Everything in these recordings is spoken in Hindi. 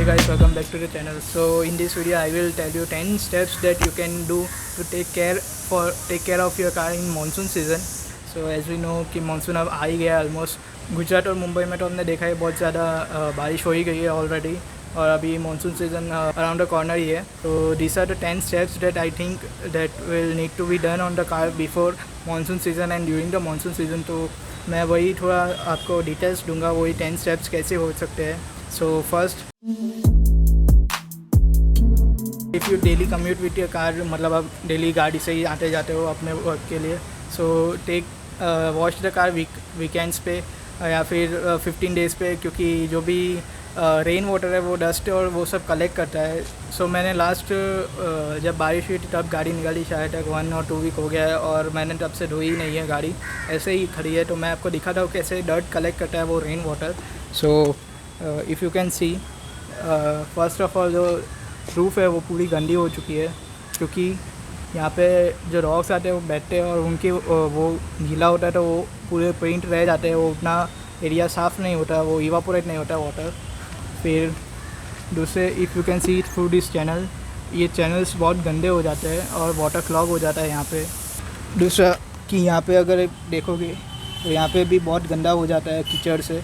guys, welcome back to the channel. So in this video I will tell you 10 steps that you can do to take care of your car in monsoon season. So as we know कि monsoon अब आ ही गया ऑलमोस्ट। गुजरात और मुंबई में तो हमने देखा है बहुत ज़्यादा बारिश हो ही गई है ऑलरेडी, और अभी monsoon season around the corner ही है। तो these are the 10 steps that I think that will need to be done on the car before monsoon season and during the monsoon season। तो मैं वही थोड़ा आपको डिटेल्स दूंगा, वही 10 स्टेप्स कैसे हो सकते हैं। So first, if you daily commute with your car, मतलब आप डेली गाड़ी से ही आते जाते हो अपने वर्क के लिए, so take wash the car weekends पे या फिर 15 डेज़ पे, क्योंकि जो भी रेन वाटर है वो डस्ट और वो सब कलेक्ट करता है। सो मैंने लास्ट जब बारिश हुई थी तब गाड़ी निकाली, शायद 1 और 2 वीक हो गया है, और मैंने तब से धोई नहीं है गाड़ी, ऐसे ही खड़ी है। तो मैं आपको दिखाता हूँ कैसे डर्ट कलेक्ट करता है वो rain water. So if you can C, first of all जो रूफ़ है वो पूरी गंदी हो चुकी है, क्योंकि यहाँ पे जो रॉक्स आते हैं वो बैठते हैं और उनकी वो गीला होता है तो वो पूरे पेंट रह जाते हैं, वो उतना एरिया साफ़ नहीं होता, वो इवापोरेट नहीं होता वाटर। फिर दूसरे, if you can C through this channel, ये चैनल्स बहुत गंदे हो जाते हैं और वाटर क्लॉग हो जाता है यहाँ पे। दूसरा कि यहाँ पे अगर देखोगे तो यहाँ पे भी बहुत गंदा हो जाता है कीचड़ से,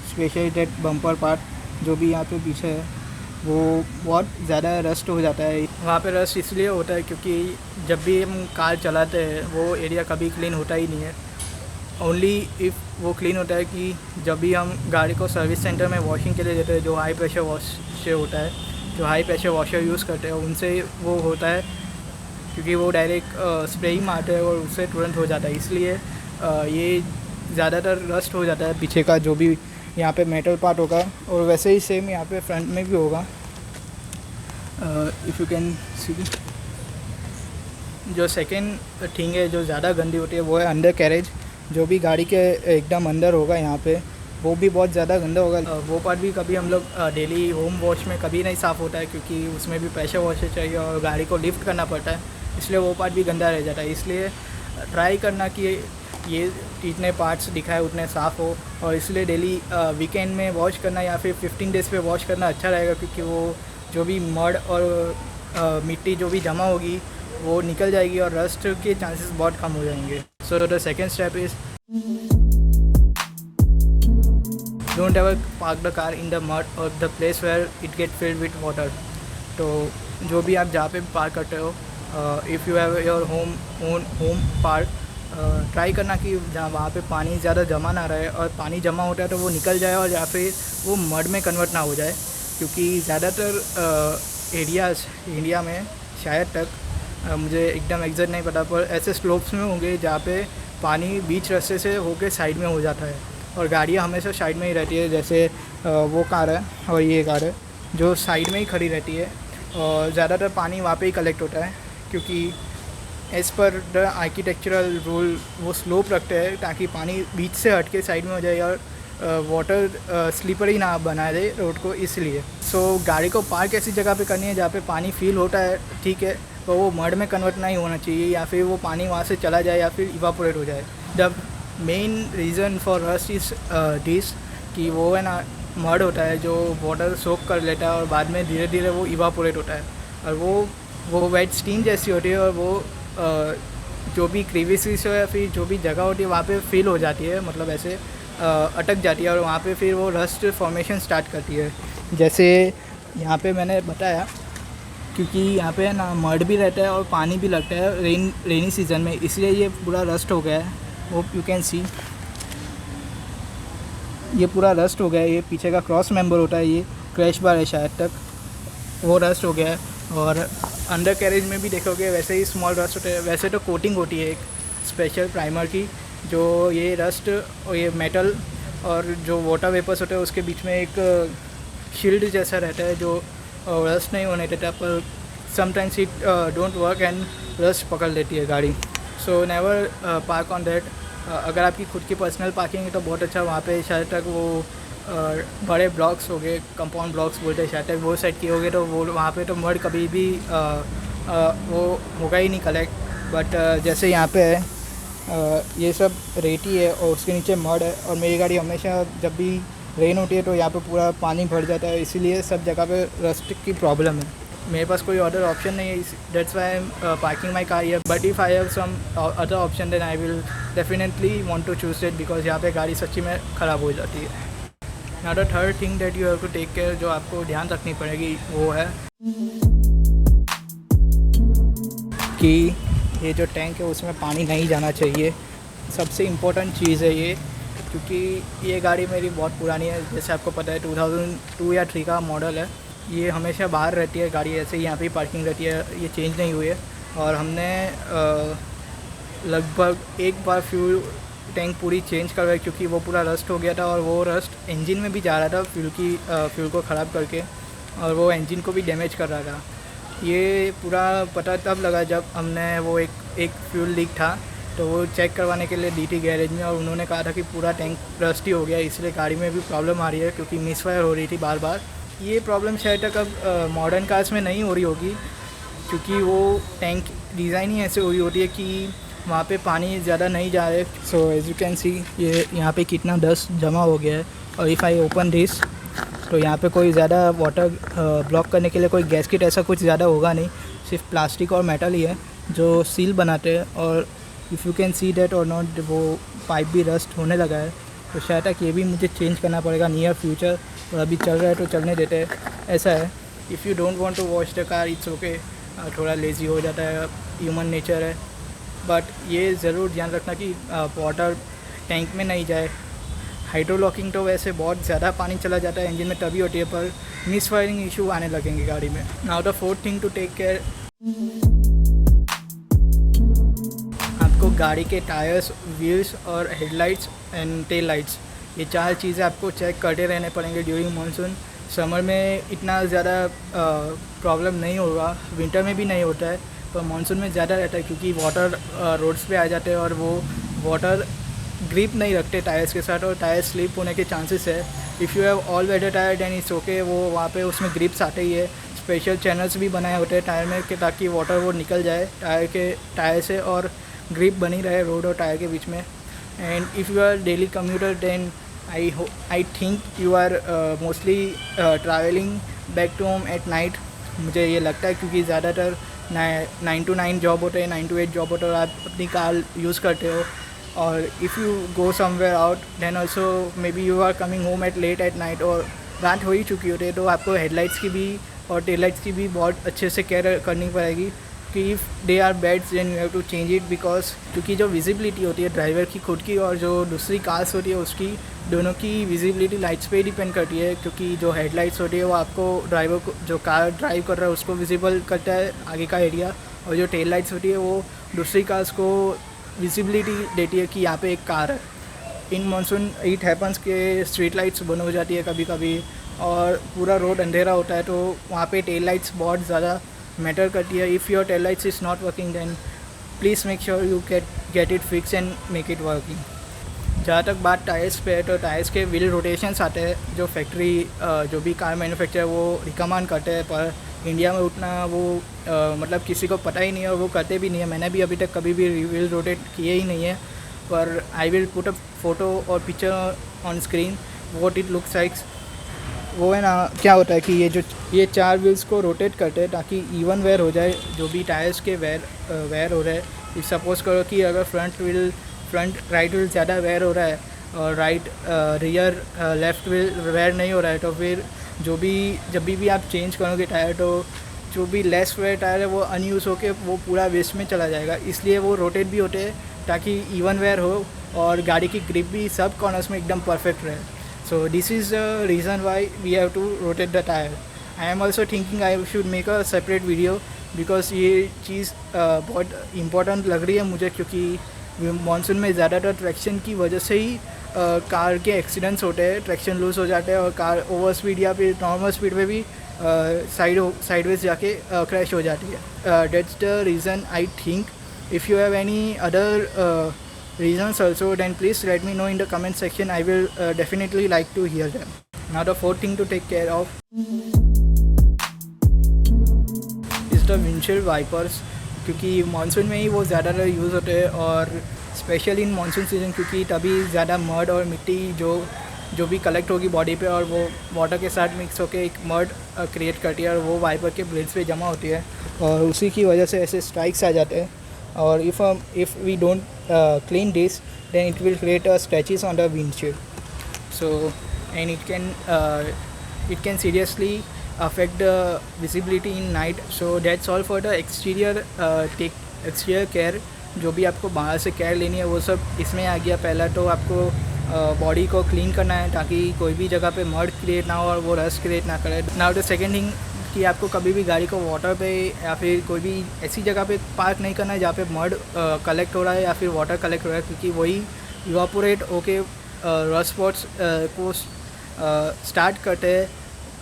स्पेशली डेट बम्पर पार्ट जो भी यहाँ पे पीछे है वो बहुत ज़्यादा रस्ट हो जाता है। वहाँ पे रस्ट इसलिए होता है क्योंकि जब भी हम कार चलाते हैं वो एरिया कभी क्लीन होता ही नहीं है। ओनली इफ़ वो क्लीन होता है कि जब भी हम गाड़ी को सर्विस सेंटर में वॉशिंग के लिए देते हैं, जो हाई प्रेशर वॉश से होता है, जो हाई प्रेशर वॉशर यूज़ करते हैं उनसे वो होता है, क्योंकि वो डायरेक्ट स्प्रे ही मारते हैं और उससे तुरंत हो जाता है। इसलिए ये ज़्यादातर रस्ट हो जाता है पीछे का जो भी यहाँ पे मेटल पार्ट होगा, और वैसे ही सेम यहाँ पे फ्रंट में भी होगा। इफ़ यू कैन सी, जो सेकेंड थिंग है जो ज़्यादा गंदी होती है वो है अंडर कैरेज, जो भी गाड़ी के एकदम अंदर होगा यहाँ पे, वो भी बहुत ज़्यादा गंदा होगा। वो पार्ट भी कभी हम लोग डेली होम वॉश में कभी नहीं साफ़ होता है, क्योंकि उसमें भी प्रेशर वॉशर चाहिए और गाड़ी को लिफ्ट करना पड़ता है, इसलिए वो पार्ट भी गंदा रह जाता है। इसलिए ट्राई करना कि ये जितने पार्ट्स दिखाए उतने साफ़ हो, और इसलिए डेली वीकेंड में वॉश करना या फिर 15 डेज़ पे वॉश करना अच्छा रहेगा, क्योंकि वो जो भी मड और मिट्टी जो भी जमा होगी वो निकल जाएगी और रस्ट के चांसेस बहुत कम हो जाएंगे। So the second step is don't ever park the car in the mud और the place where it get filled with water. तो जो भी आप जहाँ पे पार्क करते हो, if you have your home park, try करना कि जहाँ वहाँ पे पानी ज़्यादा जमा ना रहे, और पानी जमा होता है तो वो निकल जाए और या फिर वो मड में कन्वर्ट ना हो जाए, क्योंकि ज़्यादातर एरियाज़ इंडिया में शायद तक, मुझे एकदम एग्जैक्ट नहीं पता, पर ऐसे स्लोप्स में होंगे जहाँ पे पानी बीच रास्ते से होके साइड में हो जाता है, और गाड़ियाँ हमेशा साइड में ही रहती है। जैसे वो कार है और ये कार है जो साइड में ही खड़ी रहती है, और ज़्यादातर पानी वहाँ पे ही कलेक्ट होता है, क्योंकि as per the architectural rule वो स्लोप रखते हैं ताकि पानी बीच से हट के साइड में हो जाए और वाटर स्लिपरी ना बना दे रोड को, इसलिए। सो गाड़ी को पार्क ऐसी जगह पे करनी है जहाँ पे पानी फील होता है, ठीक है, तो वो मड में कन्वर्ट नहीं होना चाहिए, या फिर वो पानी वहाँ से चला जाए या फिर इवापोरेट हो जाए। The main reason for rust is this, कि वो है ना मड होता है जो वाटर सोक कर लेता है और बाद में धीरे धीरे वो इवापोरेट होता है, और वो वेट स्टीम जैसी होती है, और वो जो भी क्रीविसेस हो या फिर जो भी जगह होती है वहाँ पे फील हो जाती है, मतलब ऐसे अटक जाती है, और वहाँ पे फिर वो रस्ट फॉर्मेशन स्टार्ट करती है। जैसे यहाँ पे मैंने बताया, क्योंकि यहाँ पे ना मड भी रहता है और पानी भी लगता है रेनी सीज़न में, इसलिए ये पूरा रस्ट हो गया है। होप यू कैन सी, ये पूरा रस्ट हो गया है। ये पीछे का क्रॉस मेंबर होता है, ये क्रैश बार है शायद तक, वो रस्ट हो गया है। और अंडर कैरेज में भी देखोगे वैसे ही स्मॉल रस्ट होते हैं। वैसे तो कोटिंग होती है एक स्पेशल प्राइमर की, जो ये रस्ट और ये मेटल और जो वाटर वेपर्स होते हैं उसके बीच में एक शील्ड जैसा रहता है जो रस्ट नहीं होने देता, पर sometimes it don't work and rust पकड़ लेती है गाड़ी। So never park on that. अगर आपकी खुद की पर्सनल पार्किंग है तो बहुत अच्छा, वहाँ पे शायद तक वो बड़े ब्लॉक्स हो गए, कंपाउंड ब्लॉक्स बोलते हैं, शायद तक वो सेट किए होंगे तो वो वहाँ पे तो मड कभी भी वो होगा ही नहीं कलेक्ट। बट जैसे यहाँ पे है ये सब रेती है और उसके नीचे मड है, और मेरी गाड़ी हमेशा जब भी रेन होती है तो यहाँ पे पूरा पानी भर जाता है, इसीलिए सब जगह पे रस्ट की प्रॉब्लम है। मेरे पास कोई अदर ऑप्शन नहीं है, that's why I am parking my car here. But if I have some other option then I will definitely want to choose it, because यहाँ पे गाड़ी सच्ची में ख़राब हो जाती है। Now the third thing that you have to take care, जो आपको ध्यान रखनी पड़ेगी, वो है कि ये जो टैंक है उसमें पानी नहीं जाना चाहिए। सबसे इम्पोर्टेंट चीज़ है ये, क्योंकि ये गाड़ी मेरी बहुत पुरानी है, जैसे आपको पता है 2002 या 3 का मॉडल है। ये हमेशा बाहर रहती है गाड़ी, ऐसे ही यहाँ पे पार्किंग रहती है, ये चेंज नहीं हुई है। और हमने लगभग एक बार फ्यूल टैंक पूरी चेंज करवाई, क्योंकि वो पूरा रस्ट हो गया था और वो रस्ट इंजन में भी जा रहा था फ्यूल को ख़राब करके, और वो इंजन को भी डैमेज कर रहा था। ये पूरा पता तब लगा जब हमने वो एक फ्यूल लीक था, तो वो चेक करवाने के लिए दी थी गैरेज में, और उन्होंने कहा था कि पूरा टैंक रस्टी हो गया, इसलिए गाड़ी में भी प्रॉब्लम आ रही है, क्योंकि मिसफायर हो रही थी बार बार। ये प्रॉब्लम शायद तक अब मॉडर्न कार्स में नहीं हो रही होगी, क्योंकि वो टैंक डिज़ाइन ही ऐसे हुई होती है कि वहाँ पे पानी ज़्यादा नहीं जा रहा है। So as you can see ये यहाँ पे कितना डस्ट जमा हो गया है, और इफ़ आई ओपन दिस तो यहाँ पे कोई ज़्यादा वाटर ब्लॉक करने के लिए कोई गैस्केट ऐसा कुछ ज़्यादा होगा नहीं, सिर्फ प्लास्टिक और मेटल ही है जो सील बनाते हैं। और if you can see that और नॉट, वो पाइप भी रस्ट होने लगा है, तो शायद तक ये भी मुझे चेंज करना पड़ेगा नियर फ्यूचर, और अभी चल रहा है तो चलने देते हैं। ऐसा है, if you don't want to wash the car it's okay, थोड़ा लेज़ी हो जाता है, ह्यूमन नेचर है। बट ये ज़रूर ध्यान रखना कि वाटर टैंक में नहीं जाए। हाइड्रो लॉकिंग तो वैसे बहुत ज़्यादा पानी चला जाता है इंजन में तभी होती है, पर मिस फायरिंग इशू आने लगेंगे गाड़ी में। Now the fourth thing to take care, आपको गाड़ी के टायर्स, व्हील्स और हेडलाइट्स एंड टेल लाइट्स, ये 4 चीज़ें आपको चेक करते रहने पड़ेंगे ड्यूरिंग मानसून। समर में इतना ज़्यादा प्रॉब्लम नहीं होगा, विंटर में भी नहीं होता है, पर मानसून में ज़्यादा रहता है, क्योंकि वाटर रोड्स पे आ जाते हैं और वो वाटर ग्रिप नहीं रखते टायर्स के साथ, और टायर स्लिप होने के चांसेस है। If you have all weather tyre then it's okay, वो वहाँ पे उसमें ग्रिप्स आते ही है। स्पेशल चैनल्स भी बनाए होते हैं टायर में कि ताकि वाटर वो निकल जाए टायर से और ग्रिप बनी रहे रोड और टायर के बीच में। And if you are daily commuter then I think you are mostly travelling back to home at night, मुझे ये लगता है, क्योंकि ज़्यादातर 9 to 9 जॉब होते हैं, 9 to 8 जॉब होते हैं, और आप अपनी कार यूज़ करते हो। और if you go somewhere out then also maybe you are coming home at late at night, और रात हो ही चुकी होती है, तो आपको हेडलाइट्स की भी और टेल लाइट्स की भी बहुत अच्छे से केयर करनी पड़ेगी कि if they are bads then you have to change it, because क्योंकि जो विजिबिलिटी होती है ड्राइवर की खुद की और जो दूसरी कार्स होती है उसकी, दोनों की विजिबिलिटी लाइट्स पे ही डिपेंड करती है। क्योंकि जो हेडलाइट्स होती है वो आपको ड्राइवर को, जो कार ड्राइव कर रहा है उसको विजिबल करता है आगे का एरिया, और जो टेल लाइट्स होती है वो दूसरी कार्स को विजिबिलिटी देती है कि यहाँ पे एक कार है। इन मानसून इट हैपन्स के स्ट्रीट लाइट्स बंद हो जाती है कभी कभी, और पूरा रोड अंधेरा होता है, तो वहाँ पे टेल लाइट्स बहुत ज़्यादा मैटर करती है। If your tail lights is not working then please make sure you get it fix and make it working. जहाँ तक बात टायर्स पे है, तो टायर्स के व्हील रोटेशंस आते हैं जो फैक्ट्री जो भी कार मैन्युफैक्चर वो रिकमेंड करते हैं, पर इंडिया में उतना वो मतलब किसी को पता ही नहीं है और वो करते भी नहीं है। मैंने भी अभी तक कभी भी व्हील रोटेट किए ही नहीं है, पर I will put a photo और picture on screen what it looks like. वो है ना, क्या होता है कि ये 4 व्हील्स को रोटेट करते हैं ताकि इवन वेयर हो जाए जो भी टायर्स के वेयर हो रहे हैं। इफ सपोज़ करो कि अगर फ्रंट राइट व्हील ज़्यादा वेयर हो रहा है और रियर लेफ़्ट व्हील वेयर नहीं हो रहा है, तो फिर जब भी आप चेंज करोगे टायर, तो जो भी लेस वेयर टायर है वो अनयूज़ होके वो पूरा वेस्ट में चला जाएगा। इसलिए वो रोटेट भी होते हैं ताकि इवन वेयर हो और गाड़ी की ग्रिप भी सब कॉर्नर्स में एकदम परफेक्ट रहे। So this is the reason why we have to rotate the tyre. I am also thinking I should make a separate video, because ये चीज़ बहुत इम्पोर्टेंट लग रही है मुझे, क्योंकि मानसून में ज़्यादातर ट्रैक्शन की वजह से ही कार के एक्सीडेंट्स होते हैं, ट्रैक्शन लूज हो जाते हैं और कार ओवर स्पीड या फिर नॉर्मल स्पीड में भी साइडवेज जाके क्रैश हो जाती है। That's the reason I think. If you have any other reasons also, then please let me know in the comment section. I will definitely like to hear them. Now the fourth thing to take care of is the windshield wipers, क्योंकि मानसून में ही वो ज़्यादातर यूज़ होते हैं और स्पेशली इन मानसून सीजन, क्योंकि तभी ज़्यादा मड और मिट्टी जो जो भी कलेक्ट होगी बॉडी पे और वो वाटर के साथ मिक्स होके एक मड क्रिएट करती है और वो वाइपर के ब्लेड्स पे जमा होती है और उसी की वजह से ऐसे स्ट्राइक्स आ जाते हैं। और if we don't clean this then it will create scratches on the windshield, so and it can seriously affect the visibility in night. So that's all for the exterior care। जो भी आपको बाहर से केयर लेनी है वो सब इसमें आ गया। पहला तो आपको बॉडी को क्लीन करना है ताकि कोई भी जगह पे मड क्रिएट ना हो और वो रस्ट क्रिएट ना करे। नाउ द सेकेंड थिंग कि आपको कभी भी गाड़ी को वाटर पे या फिर कोई भी ऐसी जगह पे पार्क नहीं करना है जहाँ पे मड कलेक्ट हो रहा है या फिर वाटर कलेक्ट हो रहा है, क्योंकि वही इवापोरेट होके रस्ट स्पॉट्स को स्टार्ट करते हैं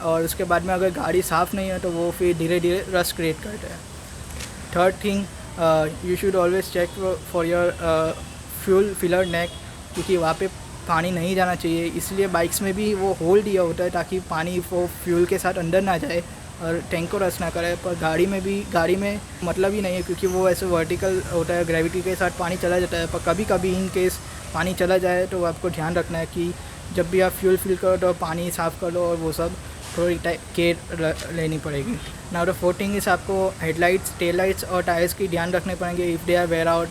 और उसके बाद में अगर गाड़ी साफ़ नहीं है तो वो फिर धीरे धीरे रस्ट क्रिएट करते हैं। Third thing, you should always check for your fuel filler neck, क्योंकि वहाँ पे पानी नहीं जाना चाहिए। इसलिए बाइक्स में भी वो होल दिया होता है ताकि पानी वो फ्यूल के साथ अंदर ना जाए और टैंक को रस्ट ना करे। पर गाड़ी में मतलब ही नहीं है, क्योंकि वो ऐसे वर्टिकल होता है, ग्रेविटी के साथ पानी चला जाता है। पर कभी कभी इन केस पानी चला जाए तो आपको ध्यान रखना है कि जब भी आप फ्यूल फिल करो तो पानी साफ़ कर लो और वो सब थोड़ी केयर लेनी पड़ेगी। Now the fourth thing is आपको हेडलाइट्स, टेल लाइट्स और टायर्स की ध्यान रखने पड़ेंगे। If they are wear out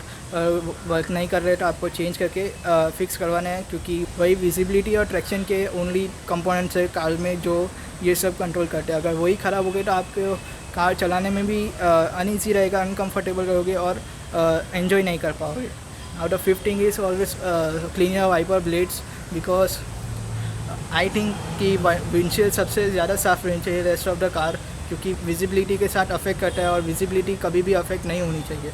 work नहीं कर रहे तो आपको चेंज करके फिक्स करवाना है, क्योंकि वही विजिबिलिटी और ट्रैक्शन के ओनली कंपोनेंट्स है कार में जो ये सब कंट्रोल करते हैं। अगर वही ख़राब हो गए तो आपको कार चलाने में भी अनईजी रहेगा, अनकम्फर्टेबल रहोगे और एन्जॉय नहीं कर पाओगे। Now the fifth thing is always clean your wiper blades, because I think कि विंडशील्ड सबसे ज़्यादा साफ़ रहनी चाहिए रेस्ट ऑफ द कार, क्योंकि विजिबिलिटी के साथ अफेक्ट करता है और विजिबिलिटी कभी भी अफेक्ट नहीं होनी चाहिए।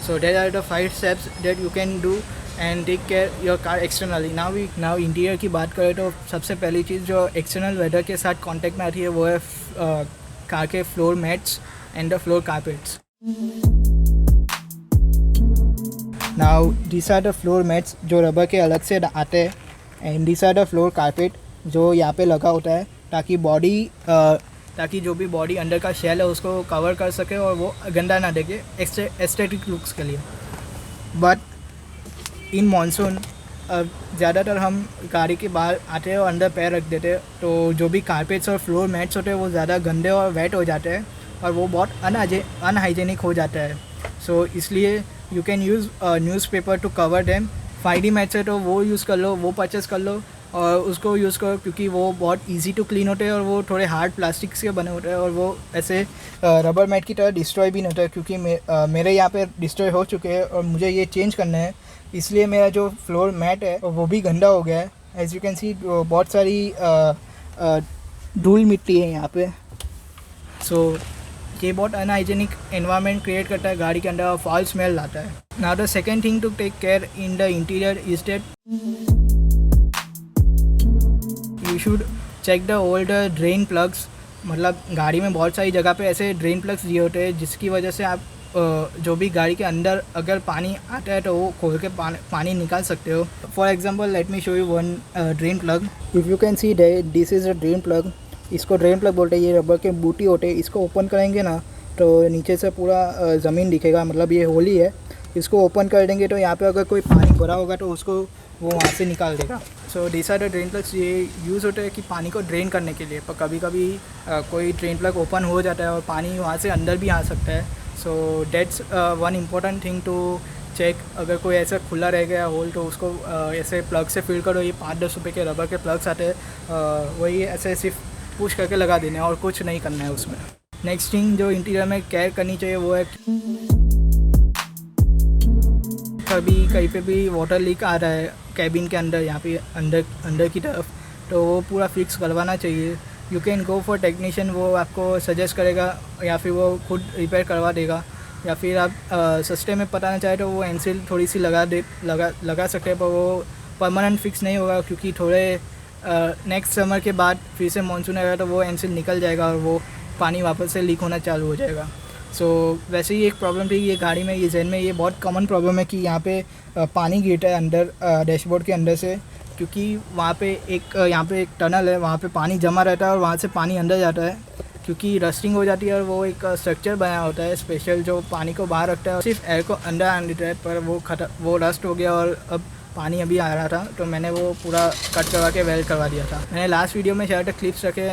So there are the 5 steps that you can do and take care your car externally. Now interior की बात करें तो सबसे पहली चीज़ जो एक्सटर्नल वेदर के साथ कॉन्टेक्ट में आती है वो है कार के floor mats and the floor carpets. Now this are the floor mats जो रबर के अलग से आते हैं, and this are the floor carpet जो यहाँ पे लगा होता है ताकि जो भी बॉडी अंडर का शेल है उसको कवर कर सके और वो गंदा ना देखे एस्थेटिक लुक्स के लिए। बट इन मानसून ज़्यादातर हम गाड़ी के बाहर आते हैं और अंदर पैर रख देते हैं, तो जो भी कारपेट्स और फ्लोर मैट्स होते हैं वो ज़्यादा गंदे और वेट हो जाते हैं और वो बहुत अनहाइजेनिक हो जाता है। सो इसलिए you can use newspaper to cover them. 5D mats है तो वो यूज़ कर लो, वो परचेस कर लो और उसको यूज़ करो, क्योंकि वो बहुत इजी टू क्लीन होते हैं और वो थोड़े हार्ड प्लास्टिक से बने होते हैं और वो ऐसे रबर मैट की तरह डिस्ट्रॉय भी नहीं होता है। क्योंकि मेरे यहाँ पे डिस्ट्रॉय हो चुके हैं और मुझे ये चेंज करना है, इसलिए मेरा जो फ्लोर मैट है वो भी गंदा हो गया है। एज यू कैन सी बहुत सारी धूल मिट्टी है यहाँ पे। सो ये बहुत अनहाइजेनिक एनवायरनमेंट क्रिएट करता है गाड़ी के अंदर और फाउल स्मेल लाता है। Now the second thing to take care in the interior is that you should check the old drain plugs. मतलब गाड़ी में बहुत सारी जगह पे ऐसे ड्रेन प्लग्स दिए होते हैं जिसकी वजह से आप जो भी गाड़ी के अंदर अगर पानी आता है तो वो खोल के पानी निकाल सकते हो। For example let me show you one drain plug. If you can see this is a drain plug. इसको ड्रेन प्लग बोलते हैं। ये रबर के बूटी होते हैं। इसको ओपन करेंगे ना तो नीचे से पूरा ज़मीन दिखेगा, मतलब ये होली है। इसको ओपन कर देंगे तो यहाँ पे अगर कोई पानी भरा होगा तो उसको वो वहाँ से निकाल देगा। So this are the drain plugs. ये यूज़ होता है कि पानी को ड्रेन करने के लिए, पर कभी कभी कोई ड्रेन प्लग ओपन हो जाता है और पानी वहाँ से अंदर भी आ सकता है। So that's one important thing to check. अगर कोई ऐसा खुला रह गया होल तो उसको ऐसे प्लग से फिल करो। ये 5-10 रुपये के रबर के प्लग्स आते हैं, वही ऐसे सिर्फ पुश करके लगा देने और कुछ नहीं करना है उसमें। नेक्स्ट थिंग जो इंटीरियर में केयर करनी चाहिए वो है कभी कहीं पे भी वाटर लीक आ रहा है कैबिन के अंदर, यहाँ पे अंदर की तरफ, तो वो पूरा फिक्स करवाना चाहिए। You can go for technician, वो आपको सजेस्ट करेगा या फिर वो खुद रिपेयर करवा देगा। या फिर आप सस्ते में पताना चाहे तो वो एनसील थोड़ी सी लगा सकते हैं, पर वो परमानेंट फिक्स नहीं होगा, क्योंकि थोड़े नेक्स्ट समर के बाद फिर से मानसून आएगा तो वो एनसील निकल जाएगा और वो पानी वापस से लीक होना चालू हो जाएगा। सो वैसे ही एक प्रॉब्लम थी ये गाड़ी में, ये जेन में ये बहुत कॉमन प्रॉब्लम है कि यहाँ पे पानी गिरता है अंदर डैशबोर्ड के अंदर से, क्योंकि वहाँ पे यहाँ पे एक टनल है, वहाँ पे पानी जमा रहता है और वहाँ से पानी अंदर जाता है। क्योंकि रस्टिंग हो जाती है और वो एक स्ट्रक्चर बना होता है स्पेशल जो पानी को बाहर रखता है और सिर्फ एयर को अंदर आने देता है, पर वो रस्ट हो गया और अब पानी अभी आ रहा था, तो मैंने वो पूरा कट करवा के वेल्ड करवा दिया था। मैंने लास्ट वीडियो में शायद क्लिप्स रखे,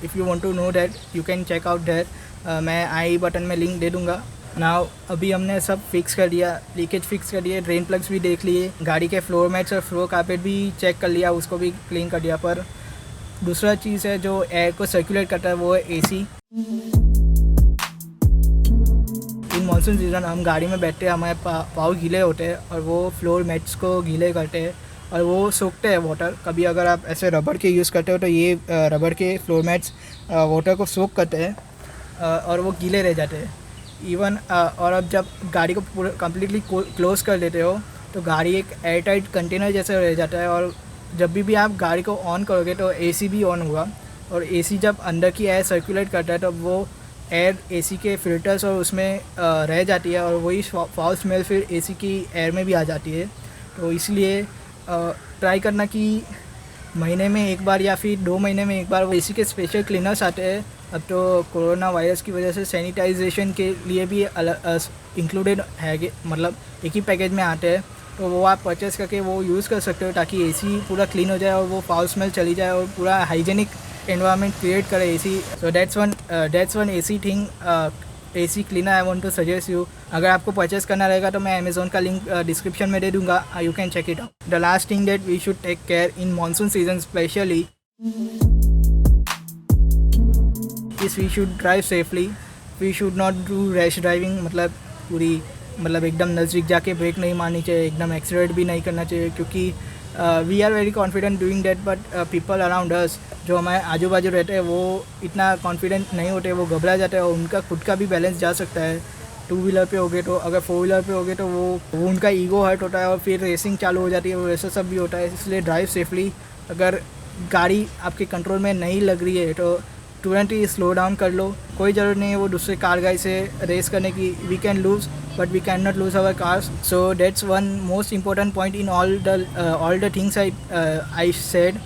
if you want to know that you can check out that, मैं आई बटन में लिंक दे दूँगा। नाउ अभी हमने सब फिक्स कर दिया, लीकेज फिक्स कर दिए, ड्रेन प्लग्स भी देख लिए, गाड़ी के फ्लोर मैट्स और फ्लोर कारपेट भी चेक कर लिया, उसको भी क्लीन कर दिया। पर दूसरा चीज़ है जो एयर को सर्कुलेट करता है, वो है एसी। इन मानसून सीज़न हम गाड़ी में बैठते हैं, हमारे पाँव गीले होते हैं और वो फ्लोर मैट्स को गीले करते हैं और वो सोखते हैं वाटर। कभी अगर आप ऐसे रबड़ के यूज़ करते हो तो ये रबड़ के फ्लोर मैट्स वाटर को सोख करते हैं और वो गीले रह जाते हैं। इवन और अब जब गाड़ी को पूरा कम्प्लीटली क्लोज कर देते हो तो गाड़ी एक एयर टाइट कंटेनर जैसे रह जाता है, और जब भी आप गाड़ी को ऑन करोगे तो एसी भी ऑन होगा, और एसी जब अंदर की एयर सर्कुलेट करता है तो वो एयर एसी के फिल्टर्स और उसमें रह जाती है, और वही फाउल स्मेल फिर एसी की एयर में भी आ जाती है। तो इसलिए ट्राई करना कि महीने में एक बार या फिर 2 महीने में एक बार वो एसी के स्पेशल क्लीनर्स आते हैं। अब तो कोरोना वायरस की वजह से सैनिटाइजेशन के लिए भी इंक्लूडेड है, मतलब एक ही पैकेज में आते हैं, तो वो आप परचेज़ करके वो यूज़ कर सकते हो ताकि एसी पूरा क्लीन हो जाए और वो फाउल स्मेल चली जाए और पूरा हाइजेनिक एनवायरनमेंट क्रिएट करे AC. So that's one AC thing, AC cleaner I want to suggest you. अगर आपको परचेस करना रहेगा तो मैं अमेज़ॉन का लिंक डिस्क्रिप्शन में दे दूंगा, you can check it out. The last thing that we should take care in monsoon season specially is we should drive safely, we should not do rash driving, मतलब एकदम नज़दीक जाके ब्रेक नहीं मारनी चाहिए, एकदम एक्सीलरेट भी नहीं करना चाहिए, क्योंकि we are very confident doing that, but people around us जो हमारे आजू बाजू रहते हैं वो इतना कॉन्फिडेंट नहीं होते, वो घबरा जाते हैं और उनका खुद का भी बैलेंस जा सकता है। 2 व्हीलर पे हो गए तो, अगर 4 व्हीलर पे हो गए तो वो उनका ईगो हर्ट होता है और फिर रेसिंग चालू हो जाती है, वो ऐसा सब भी होता है। इसलिए ड्राइव सेफली। अगर गाड़ी आपके कंट्रोल में नहीं लग रही है तो तुरंत ही स्लो डाउन कर लो, कोई ज़रूरत नहीं है वो दूसरे कार गाड़ी से रेस करने की। We can lose but we can not lose our cars, so that's one most important point in all the things I said.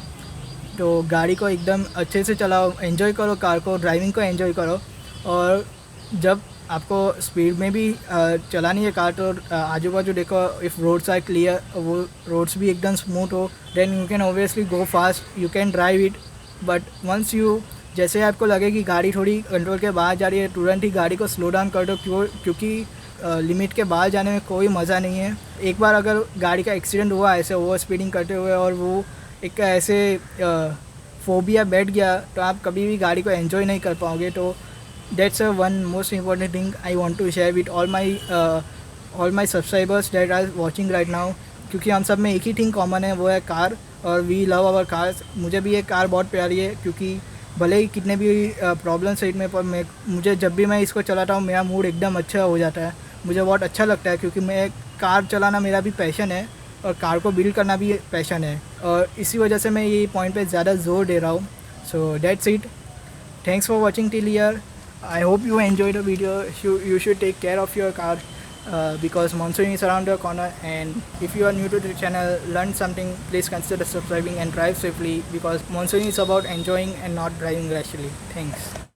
तो गाड़ी को एकदम अच्छे से चलाओ, एंजॉय करो कार को, ड्राइविंग को एंजॉय करो, और जब आपको स्पीड में भी चलानी है कार तो आजू बाजू देखो, इफ़ रोड्स आर क्लियर, वो रोड्स भी एकदम स्मूथ हो, then you can obviously go fast, you can drive it. But once you जैसे आपको लगे कि गाड़ी थोड़ी कंट्रोल के बाहर जा रही है, तुरंत ही गाड़ी को स्लो डाउन कर दो, क्योंकि लिमिट के बाहर जाने में कोई मज़ा नहीं है। एक बार अगर गाड़ी का एक्सीडेंट हुआ ऐसे ओवर स्पीडिंग करते हुए और वो एक ऐसे फोबिया बैठ गया तो आप कभी भी गाड़ी को एंजॉय नहीं कर पाओगे। तो that's one most important thing I want to share with all my subscribers that are watching right now, क्योंकि हम सब में एक ही थिंग कॉमन है, वो है कार, और वी लव आवर कार्स। मुझे भी ये कार बहुत प्यारी है, क्योंकि भले ही कितने भी प्रॉब्लम्स है इनमें, पर मुझे जब भी मैं इसको चलाता हूँ मेरा मूड एकदम अच्छा हो जाता है, मुझे बहुत अच्छा लगता है, क्योंकि मैं कार चलाना मेरा भी पैशन है और कार को बिल्ड करना भी पैशन है, और इसी वजह से मैं ये पॉइंट पे ज़्यादा जोर दे रहा हूँ। So that's it, thanks for watching till here, I hope you enjoy the video. You should take care of your car because monsoon is around the corner, and if you are new to the channel, learn something, please consider subscribing and drive safely, because monsoon is about enjoying and not driving rashly. Thanks.